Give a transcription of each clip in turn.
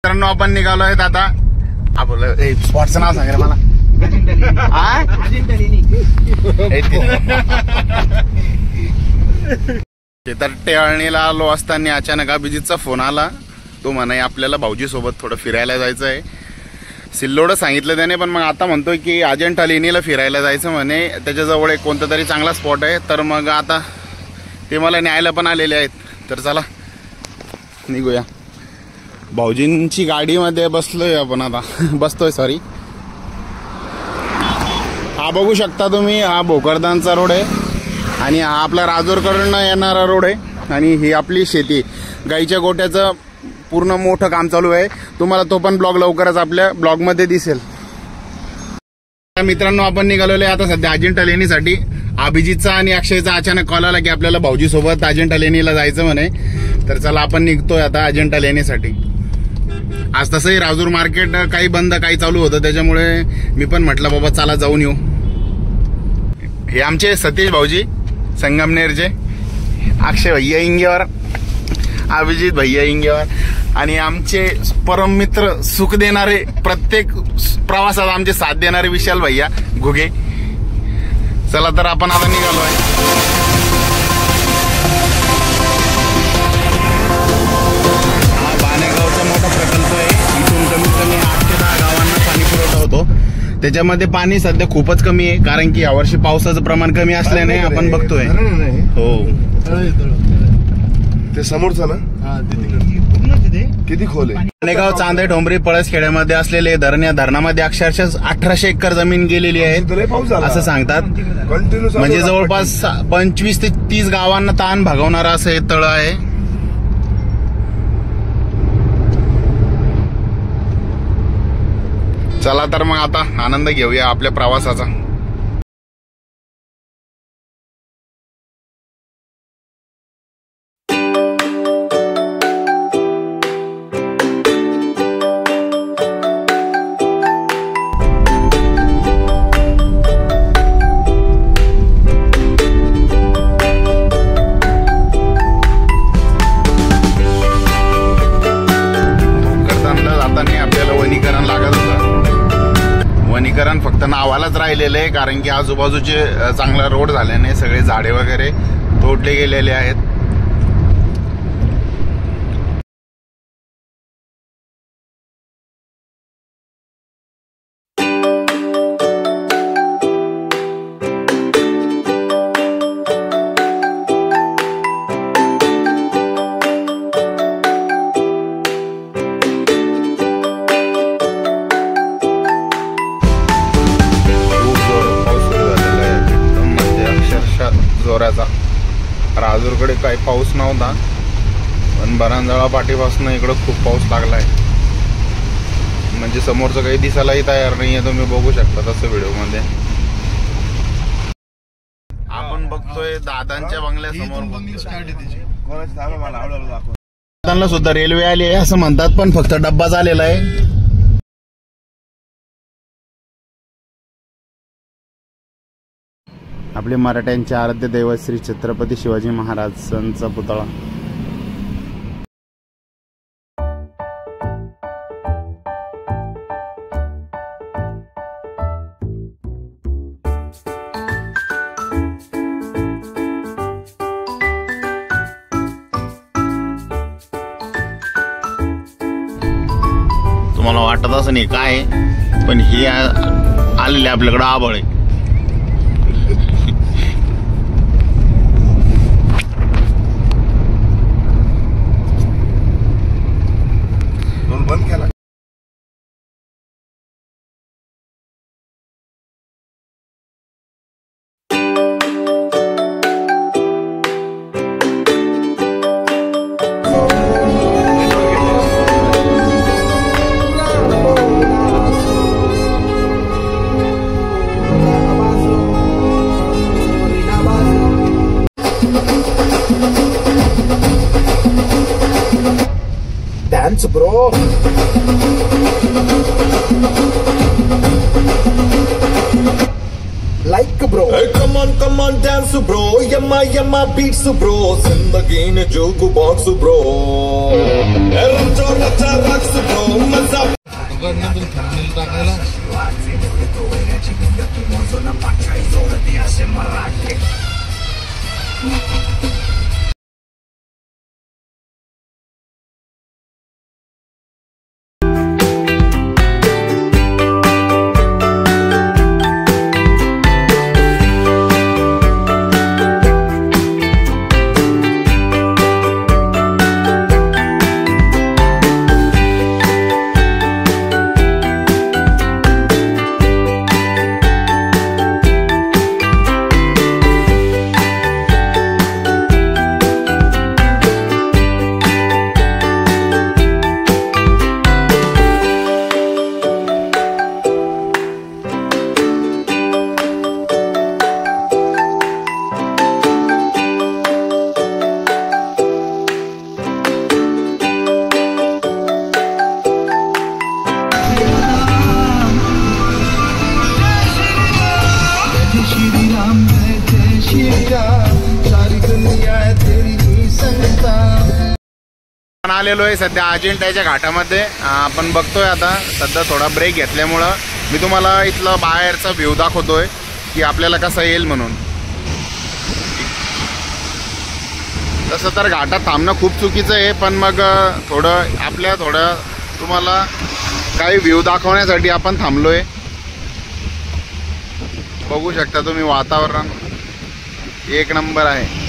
मित्रांनो आपण निघालोय आता. हा बोल स्पॉटचं नाव सांग रे मला. तर टेळणीला आलो असताना अचानक अभिजितचा फोन आला. तो म्हणे आपल्याला भाऊजी सोबत थोडं फिरायला जायचं आहे. सिल्लोड सांगितलं त्याने, पण मग आता म्हणतोय की अजिंठा लेणीला फिरायला जायचं म्हणे. त्याच्याजवळ एक कोणता तरी चांगला स्पॉट आहे. तर मग आता ते मला न्यायला पण आलेले आहेत. तर चला निघूया. भाऊजींची गाडीमध्ये बसलोय आपण आता. बसतोय सॉरी. हा बघू शकता तुम्ही, हा भोकरदानचा रोड आहे आणि हा आपला राजूरकडून येणारा रोड आहे. आणि ही आपली शेती, गाईच्या गोट्याचं पूर्ण मोठं काम चालू आहे. तुम्हाला तो पण ब्लॉग लवकरच आपल्या ब्लॉगमध्ये दिसेल. मित्रांनो आपण निघालेलो आहे आता सध्या अजिंठा लेणीसाठी. अभिजितचा आणि अक्षयचा अचानक कॉल आला की आपल्याला भाऊजी सोबत अजिंठा लेणीला जायचं म्हणे. तर चला आपण निघतोय आता अजिंठा लेणीसाठी. आज तसंही राजूर मार्केट काही बंद काही चालू होतं, त्याच्यामुळे मी पण म्हटलं बाबा चला जाऊन येऊ. हे आमचे सतीश भाऊजी संगमनेरचे, अक्षय भैया इंगेवर, अभिजित भैया इंगेवर आणि आमचे परम मित्र, सुख देणारे, प्रत्येक प्रवासात आमचे साथ देणारे विशाल भैया घुगे. चला तर आपण आता निघालोय. हा बाणेगावचा मोठा प्रकल्प आहे. इथून कमीत कमी 8 ते 10 गावांना पाणी पुरवठा होतो. त्याच्यामध्ये पाणी सध्या खूपच कमी आहे, कारण की यावर्षी पावसाचं प्रमाण कमी असल्याने आपण बघतोय. हो ते समोरचं ना, किती खोल आहे. बाणेगाव, चांदे, डोंबरी, पळसखेड्यामध्ये असलेले धरण, या धरणामध्ये अक्षरशः 1800 एकर जमीन गेलेली आहे असं सांगतात. म्हणजे जवळपास 25 ते 30 गावांना ताण भागवणारा असं हे तळ आहे. चला तर मग आता आनंद घेऊया आपल्या प्रवासाचा. वनीकरण फक्त नावालाच राहिलेलं आहे, कारण की आजूबाजूचे चांगला रोड झाल्याने सगळे झाडे वगैरे तोडले गेलेले आहेत. जोराचा. राजूरकडे काही पाऊस नव्हता, पण बरांजळा पाठीपासून इकडं खूप पाऊस लागलाय. म्हणजे समोरचं काही दिसायलाही तयार नाहीये. तुम्ही बघू शकता तसं व्हिडिओ मध्ये. आपण बघतोय दादांच्या बंगल्यासमोर. दादांना सुद्धा रेल्वे आली आहे असं म्हणतात, पण फक्त डब्बा झालेला आहे. आपले मराठ्यांचे आराध्य दैवत श्री छत्रपती शिवाजी महाराजांचा पुतळा. तुम्हाला वाटत असं नाही काय, पण ही आलेली आपल्याकडे आबळ आहे. बंद केला. Dance bro. Like bro. Hey, come on dance bro. Yamma beats bro. Zindagi ne joke box bro. Racha rocks bro. आपण आलेलो आहे सध्या अजिंठ्याच्या घाटामध्ये. आपण बघतोय आता सध्या थोडा ब्रेक घेतल्यामुळं मी तुम्हाला इथलं बाहेरचा व्ह्यू दाखवतोय की आपल्याला कसं येईल म्हणून. तसं तर घाटात थांबणं खूप चुकीचं आहे, पण मग थोडं तुम्हाला काही व्ह्यू दाखवण्यासाठी आपण थांबलोय. बघू शकता तुम्ही वातावरण एक नंबर आहे.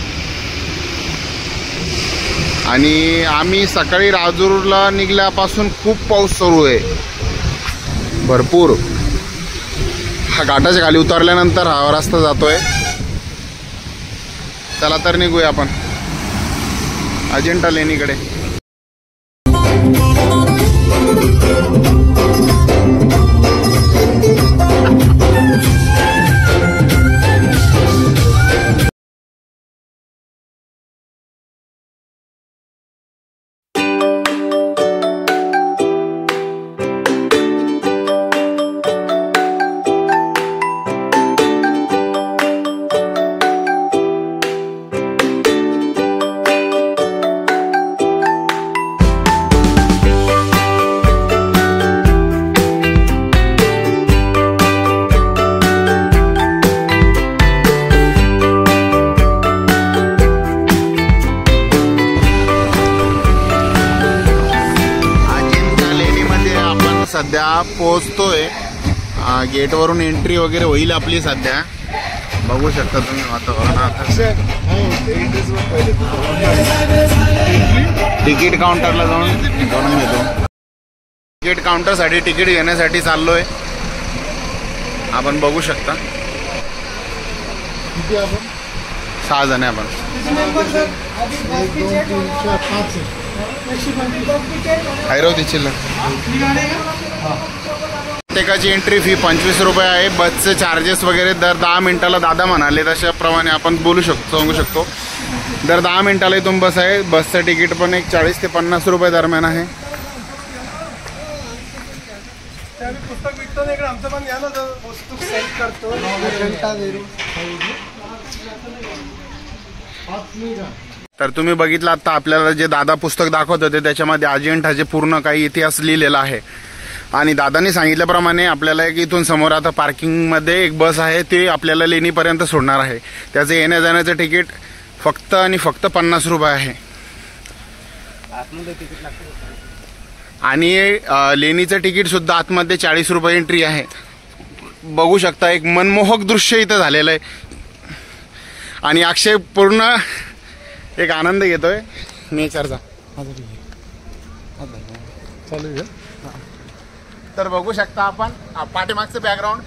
आणि आम्ही सकाळी राजूरला निघल्यापासून खूप पाऊस सुरू आहे, भरपूर. हा घाटाच्या खाली उतरल्यानंतर हा रस्ता जातोय. चला तर निघूया आपण अजिंठा लेणीकडे. सध्या पोहोचतोय. गेटवरून एंट्री वगैरे होईल आपली सध्या. बघू शकता तुम्ही वातावरण. तिकीट काउंटरला जाऊन घेतो. तिकीट काउंटरसाठी तिकीट घेण्यासाठी चाललोय. आपण बघू शकता 6 जण आपण. प्रत्येकाची एंट्री फी 25 रुपये आहे. बसचे चार्जेस वगैरे दर 10 मिनिटाला दादा म्हणाले तशाप्रमाणे आपण सांगू शकतो. दर 10 मिनिटाला इथून बस आहे. बसचं तिकीट पण एक 40 ते 50 रुपये दरम्यान आहे. तर तुम्ही बघितलं आता आपल्याला जे दादा पुस्तक दाखवत होते त्याच्यामध्ये अजिंठाचे पूर्ण काही इतिहास लिहिलेला आहे. आणि दादांनी सांगितल्याप्रमाणे आपल्याला एक इथून समोर आता पार्किंगमध्ये एक बस आहे, ते आपल्याला लेणीपर्यंत सोडणार आहे. त्याचं येण्या जाण्याचं तिकीट फक्त आणि फक्त 50 रुपये आहे. आणि लेणीचं तिकीट सुद्धा आतमध्ये 40 रुपये एंट्री आहे. बघू शकता एक मनमोहक दृश्य इथं झालेलं आहे. आणि अक्षय पूर्ण एक आनंद घेतोय नेचरचा. तर बघू शकता आपण पाठीमागचं बॅकग्राऊंड.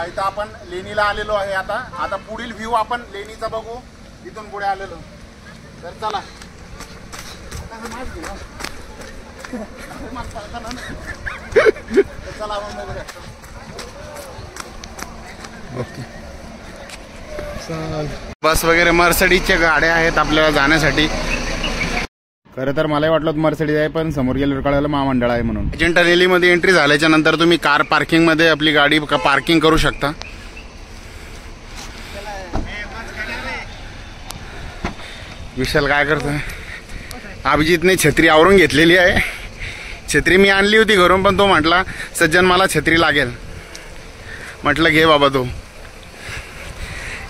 इथं आपण लेणीला आलेलो आहे. आता पुढील व्ह्यू आपण लेणीचा बघू. इथून पुढे आलेलो. तर चला चला आपण बघू शकतो. ओके. बस वगैरे मर्सिडीजच्या गाड्या आहेत आपल्याला जाण्यासाठी. खरं तर मलाही वाटलं मर्सिडीज आहे, पण समोर गेल्यावर कळालं महामंडळ आहे म्हणून. अजिंठा लेणीमध्ये एंट्री झाल्याच्या नंतर तुम्ही कार पार्किंगमध्ये आपली गाडी पार्किंग करू शकता. विशाल काय करतोय? अभिजितने छत्री आवरून घेतलेली आहे. छत्री मी आणली होती घरून, पण तो म्हटला सज्जन मला छत्री लागेल. म्हटलं घे बाबा तो.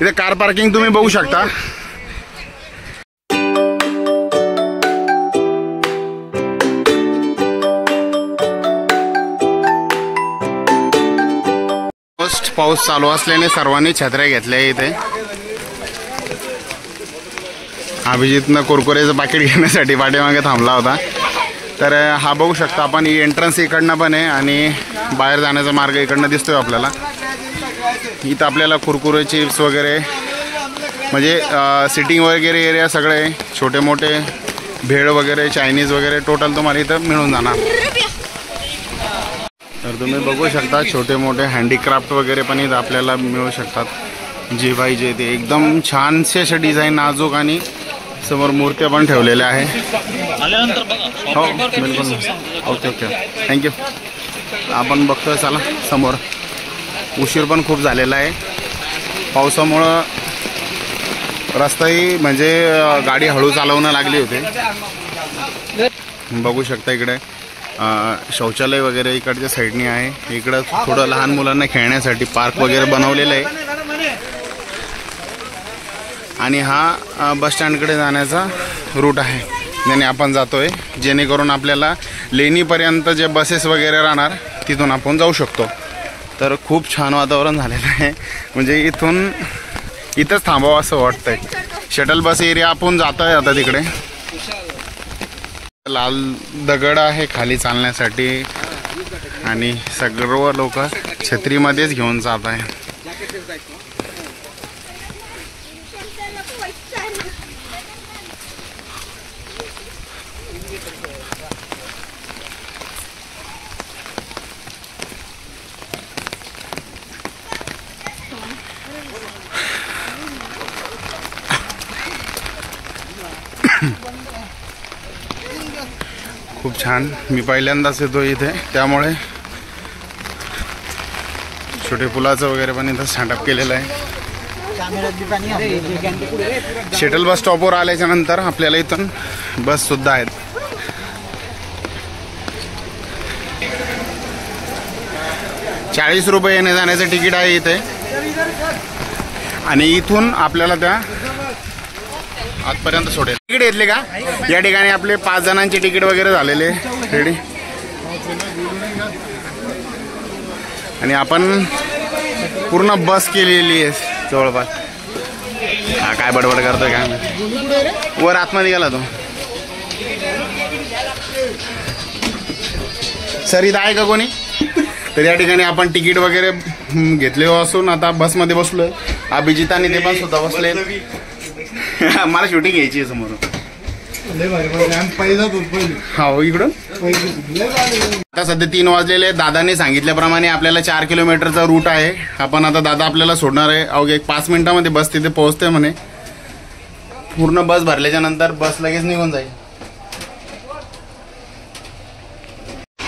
इथे कार पार्किंग तुम्ही बघू शकता. पाऊस चालू असल्याने सर्वांनी छत्र्या घेतल्या इथे. अभिजितनं कुरकुरेचं पाकिट घेण्यासाठी पाठीमागे थांबला होता. तर हा बघू शकता आपण. ही एंट्रन्स इकडनं पण आहे आणि बाहेर जाण्याचा मार्ग इकडनं दिसतोय आपल्याला. इथं आपल्याला कुरकुरे चिप्स वगैरे म्हणजे सिटिंग वगैरे एरिया सगळे छोटे मोठे भेळ वगैरे चायनीज वगैरे टोटल तुम्हाला इथं मिळून जाणार. तर तुम्ही बघू शकता छोटे मोठे हँडीक्राफ्ट वगैरे पण इथं आपल्याला मिळू शकतात. जे पाहिजे ते एकदम छानसे असे डिझाईन नाजूक आणि समोर मूर्त्या पण ठेवलेल्या आहे. हो बिलकुल. Okay okay thank you. आपण बघतोय चला समोर. उशीर पण खूप झालेला आहे. पावसामुळं रस्ताही म्हणजे गाडी हळू चालवणं लागली होती. बघू शकता इकडे शौचालय वगैरे इकडच्या साईडनी आहे. इकडं थोडं लहान मुलांना खेळण्यासाठी पार्क वगैरे बनवलेलं आहे. आणि हा बस स्टँडकडे जाण्याचा रूट आहे, ज्याने आपण जातोय, जेणेकरून आपल्याला लेणीपर्यंत जे बसेस वगैरे राहणार तिथून आपण जाऊ शकतो. तर खूप छान वातावरण झालेलं आहे. म्हणजे इथंच थांबावं असं वाटतंय. शटल बस एरिया आपण जातोय आता तिकडे. लाल दगड आहे खाली चालण्यासाठी आणि सर्व लोक छत्रीमध्येच घेऊन जात आहे. खूप छान. मी पहिल्यांदाच येतो इथे, त्यामुळे छोटे पुलाचं वगैरे पण इथं स्टँडअप केलेलं आहे. शटल बस स्टॉपवर आल्याच्या नंतर आपल्याला इथून बस सुद्धा आहेत. ₹40 येणे जाण्याचं तिकीट आहे इथे. आणि इथून आपल्याला त्या आजपर्यंत सोडेल. तिकीट घेतले का? या ठिकाणी आपले 5 जणांचे तिकीट वगैरे झालेले रेडी. आणि आपण पूर्ण बस केलेली आहे जवळपास. हा काय बडबड करतोय काय? वर आतमध्ये गेला तो. सर इथं आहे का कोणी? तर या ठिकाणी आपण तिकीट वगैरे घेतले असून आता बसमध्ये बसलोय. अभिजित आणि ते पण सुद्धा बसले. मला शूटिंग घ्यायची आहे समोर. हो इकडून. आता सध्या 3 वाजलेले. दादाने सांगितल्याप्रमाणे आपल्याला 4 किलोमीटरचा रूट आहे. आपण आता दादा आपल्याला सोडणार आहे. अवघ्या 5 मिनिटांमध्ये बस तिथे पोहोचते म्हणे. पूर्ण बस भरल्याच्या नंतर बस लगेच निघून जाईल.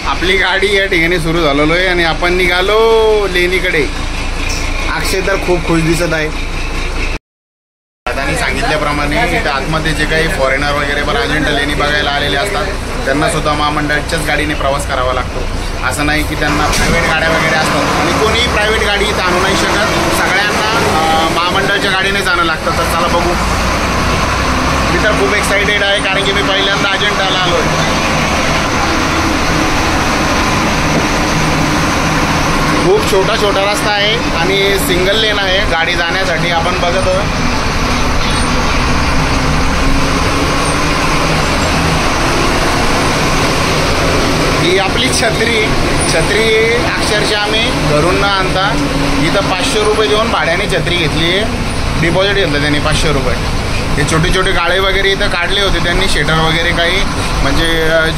आपली गाडी या ठिकाणी सुरू झालेलो आहे आणि आपण निघालो लेणीकडे. अक्षय तर खूप खुश दिसत आहे. दादानी सांगितल्याप्रमाणे इथे आतमध्ये जे काही फॉरेनर वगैरे पण अजिंठा लेणी बघायला आलेले असतात त्यांना सुद्धा महामंडळाच्याच गाडीने प्रवास करावा लागतो. असं नाही की त्यांना प्रायव्हेट गाड्या वगैरे असतात आणि कोणीही प्रायव्हेट गाडी इथं आणू नाही शकत. सगळ्यांना महामंडळाच्या गाडीने जाणं लागतं. तर चला बघू. मी तर खूप एक्साइटेड आहे कारण की मी पहिल्यांदा अजिंठाला आलो आहे. खूप छोटा रस्ता आहे आणि सिंगल लेन आहे गाडी जाण्यासाठी. आपण बघत आहोत. ही आपली छत्री अक्षरशः आम्ही घरून न आणता इथं ₹500 देऊन भाड्याने छत्री घेतली आहे. डिपॉझिट घेतलं त्यांनी ₹500. हे छोटे गाळे वगैरे इथं काढले होते त्यांनी, शेटर वगैरे काही म्हणजे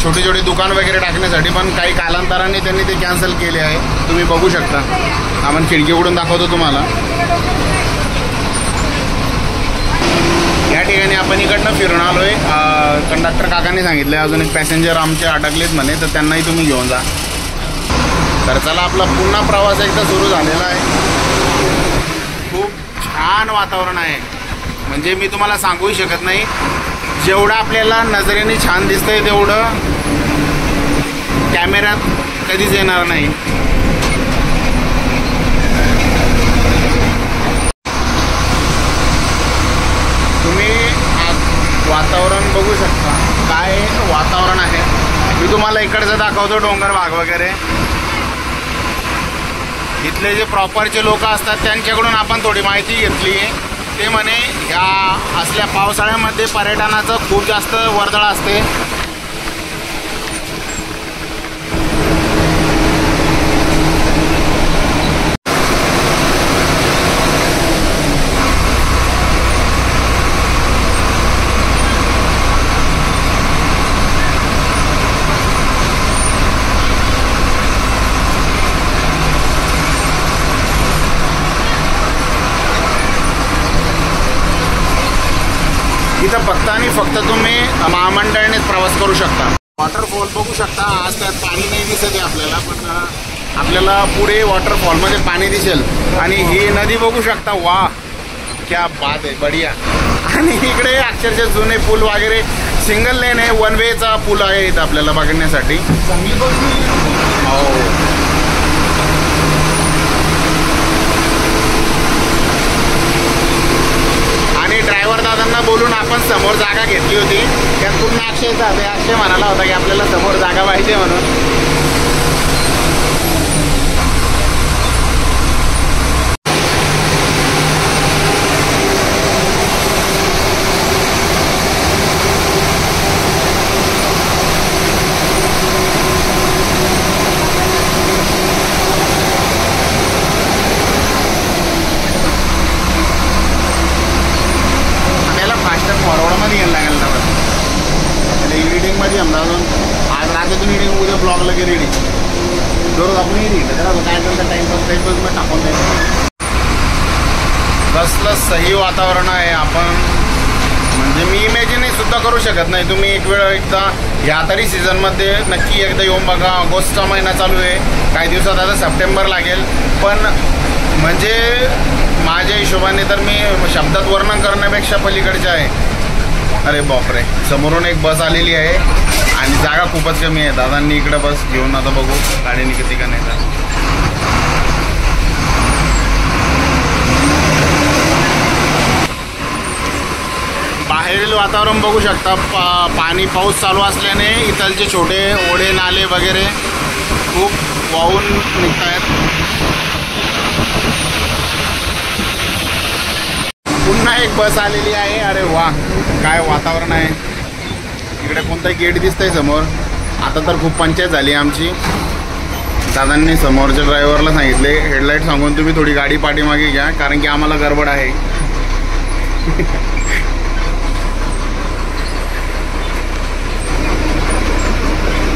छोटे दुकान वगैरे टाकण्यासाठी. पण काही कालांतराने त्यांनी ते कॅन्सल केले आहे. तुम्ही बघू शकता. आपण खिडकी उघडून दाखवतो तुम्हाला. या ठिकाणी आपण इकडनं फिरून आलोय. कंडक्टर काकांनी सांगितलं अजून एक पॅसेंजर आमचे अडकलेत म्हणे, तर त्यांनाही तुम्ही घेऊन जा. तर चला आपला पुन्हा प्रवास एकदा सुरू झालेला आहे. खूप छान वातावरण आहे. म्हणजे मी तुम्हाला सांगूही शकत नाही. जेवढं आपल्याला नजरेने छान दिसतंय तेवढं कॅमेऱ्यात कधीच येणार नाही. वातावरण बघू शकता. काय वातावरण आहे. मी तुम्हाला इकडचं दाखवतो डोंगर भाग वगैरे. इथले जे प्रॉपरचे लोक असतात त्यांच्याकडून आपण थोडी माहिती घेतली. ते म्हणे ह्या असल्या पावसाळ्यामध्ये पर्यटनाचं खूप जास्त वर्दळ असते. इथं फक्त आणि फक्त तुम्ही महामंडळानेच प्रवास करू शकता. वॉटरफॉल बघू शकता. आज त्यात पाणी नाही दिसत आहे आपल्याला, पण आपल्याला पुढे वॉटरफॉलमध्ये पाणी दिसेल. आणि ही नदी बघू शकता. वा क्या बात आहे, बढिया. आणि इकडे अक्षरशः जुने पूल वगैरे सिंगल लेन आहे, वन वेचा पूल आहे इथं आपल्याला बघण्यासाठी. हो आणि ड्रायव्हर दादांना बोलून आपण समोर जागा घेतली होती. त्यात पूर्ण अक्षय म्हणाला होता की आपल्याला समोर जागा पाहिजे म्हणून. फॉरवर्डमध्ये यायला लागेल ना एडिटिंगमध्ये समजा अजून आज रात्रीतून एडिटिंग उद्या ब्लॉग लगे रेडी दररोज आपण एडिट तर काय करतं टाईमपास मग टाकून द्यायचं. कसलं सही वातावरण आहे. आपण म्हणजे मी इमॅजिनही सुद्धा करू शकत नाही. तुम्ही एक वेळ एकदा ह्या तरी सीझनमध्ये नक्की एकदा येऊन बघा. ऑगस्टचा महिना चालू आहे, काही दिवसात आता सप्टेंबर लागेल. पण म्हणजे माझ्या हिशोबाने तर मी शब्दात वर्णन करण्यापेक्षा पलीकडचे आहे. अरे बापरे, समोरून एक बस आलेली आहे आणि जागा खूपच कमी आहे. दादांनी इकडे बस घेऊन आता बघू गाडी निघते का नाही. बाहेरील वातावरण बघू शकता. पाऊस चालू असल्याने इथलचे छोटे ओढे नाले वगैरे खूप वाहून निघत आहेत. पुन्हा एक बस आलेली आहे. अरे वा, काय वातावरण आहे. इकडे कोणताही गेट दिसतंय समोर. आता तर खूप पंचायत झाली आमची. दादांनी समोरच्या ड्रायव्हरला सांगितले हेडलाईट सांगून तुम्ही थोडी गाडी पाठीमागे घ्या, कारण की आम्हाला गडबड आहे.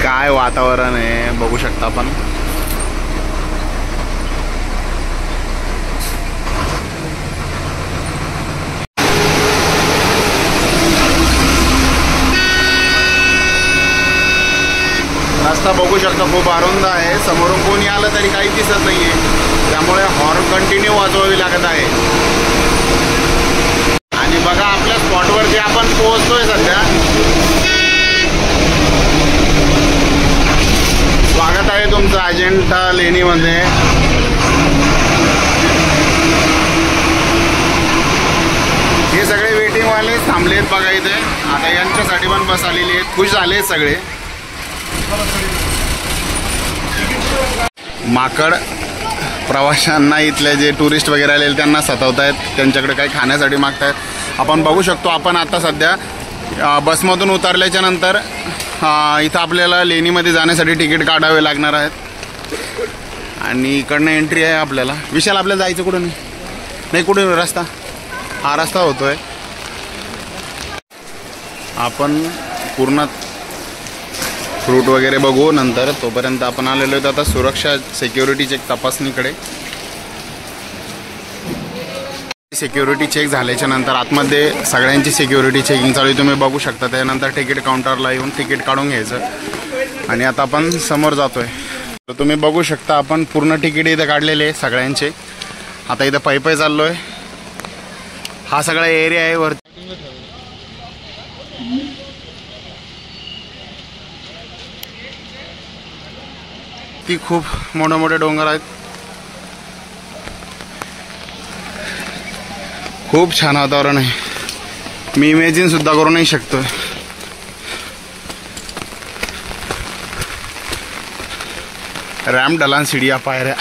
काय वातावरण आहे बघू शकता आपण. रस्ता बघू शकता खूप अरुंद आहे. समोरून कोणी आलं तरी काही दिसत नाहीये, त्यामुळे हॉर्न कंटिन्यू वाजवावी लागत आहे. आणि बघा आपल्या स्पॉटवर जे आपण पोहोचतोय सध्या. स्वागत आहे तुमचं अजिंठा लेणीमध्ये. हे सगळे वेटिंगवाले थांबलेत बघा इथे. आता यांच्यासाठी पण बस आलेली आहेत. खुश झाले सगळे. माकड प्रवाशांना, इथले जे टुरिस्ट वगैरे आलेले त्यांना सतावत आहेत. त्यांच्याकडे काही खाण्यासाठी मागतायत. आपण बघू शकतो. आपण आता सध्या बसमधून उतरल्याच्या नंतर इथं आपल्याला लेणीमध्ये जाण्यासाठी तिकीट काढावे लागणार आहेत आणि इकडनं एंट्री आहे आपल्याला. विशाल, आपल्याला जायचं कुठून? नाही कुठून रस्ता? हा रस्ता होतोय. आपण पूर्ण फ्रूट वगैरे बघू नंतर. तोपर्यंत आपण आलेलो आहेत आता सुरक्षा सिक्युरिटी चेक तपासणीकडे. सिक्युरिटी चेक झाल्याच्या नंतर आतमध्ये सगळ्यांची सिक्युरिटी चेकिंग चालू आहे, तुम्ही बघू शकता. त्यानंतर तिकीट काउंटरला येऊन तिकीट काढून घ्यायचं आणि आता आपण समोर जातोय. तर तुम्ही बघू शकता आपण पूर्ण तिकीट इथं काढलेले आहे सगळ्यांचे. आता इथं पायी चाललोय. हा सगळा एरिया आहे वरती. ती खूप मोठे मोठे डोंगर आहेत. खूप छान वातावरण आहे. मी इमॅजिन सुद्धा करू नाही शकतो. रॅम्प ढलान, सीढ़िया, पायऱ्या.